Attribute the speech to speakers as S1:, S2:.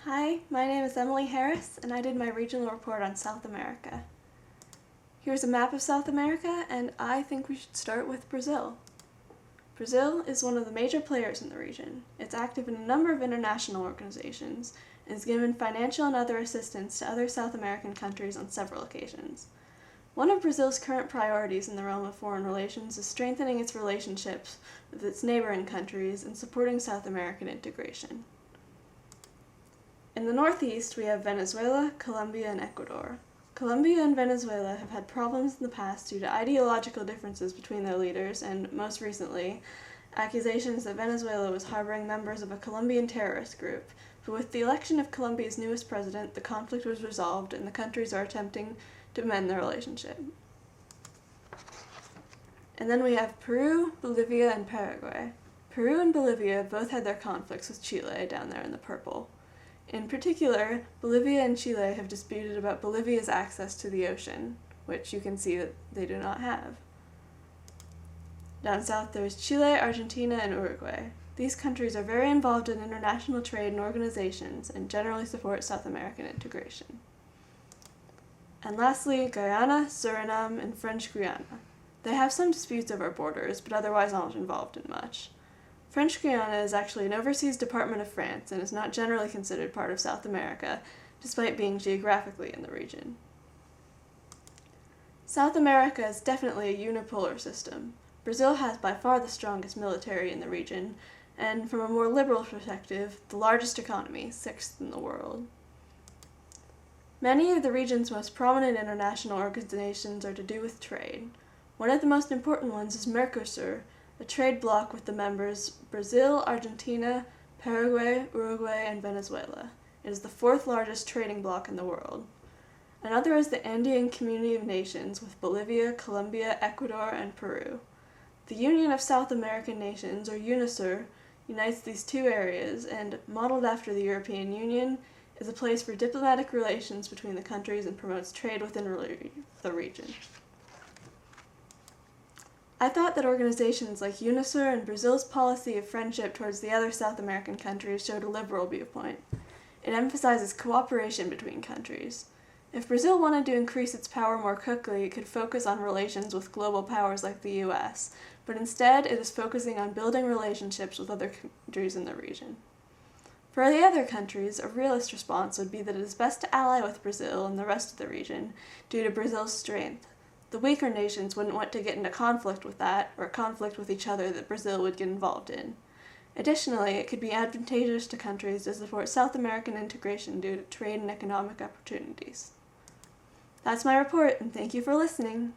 S1: Hi, my name is Emily Harris, and I did my regional report on South America. Here's a map of South America, and I think we should start with Brazil. Brazil is one of the major players in the region. It's active in a number of international organizations, and has given financial and other assistance to other South American countries on several occasions. One of Brazil's current priorities in the realm of foreign relations is strengthening its relationships with its neighboring countries and supporting South American integration. In the northeast, we have Venezuela, Colombia, and Ecuador. Colombia and Venezuela have had problems in the past due to ideological differences between their leaders and, most recently, accusations that Venezuela was harboring members of a Colombian terrorist group. But with the election of Colombia's newest president, the conflict was resolved and the countries are attempting to mend their relationship. And then we have Peru, Bolivia, and Paraguay. Peru and Bolivia both had their conflicts with Chile down there in the purple. In particular, Bolivia and Chile have disputed about Bolivia's access to the ocean, which you can see that they do not have. Down south there's Chile, Argentina, and Uruguay. These countries are very involved in international trade and organizations and generally support South American integration. And lastly, Guyana, Suriname, and French Guiana. They have some disputes over borders, but otherwise aren't involved in much. French Guiana is actually an overseas department of France and is not generally considered part of South America, despite being geographically in the region. South America is definitely a unipolar system. Brazil has by far the strongest military in the region, and from a more liberal perspective, the largest economy, sixth in the world. Many of the region's most prominent international organizations are to do with trade. One of the most important ones is Mercosur, a trade bloc with the members Brazil, Argentina, Paraguay, Uruguay, and Venezuela. It is the fourth largest trading bloc in the world. Another is the Andean Community of Nations with Bolivia, Colombia, Ecuador, and Peru. The Union of South American Nations, or UNASUR, unites these two areas and, modeled after the European Union, is a place for diplomatic relations between the countries and promotes trade within the region. I thought that organizations like UNASUR and Brazil's policy of friendship towards the other South American countries showed a liberal viewpoint. It emphasizes cooperation between countries. If Brazil wanted to increase its power more quickly, it could focus on relations with global powers like the US, but instead it is focusing on building relationships with other countries in the region. For the other countries, a realist response would be that it is best to ally with Brazil and the rest of the region due to Brazil's strength. The weaker nations wouldn't want to get into conflict with that, or conflict with each other that Brazil would get involved in. Additionally, it could be advantageous to countries to support South American integration due to trade and economic opportunities. That's my report, and thank you for listening.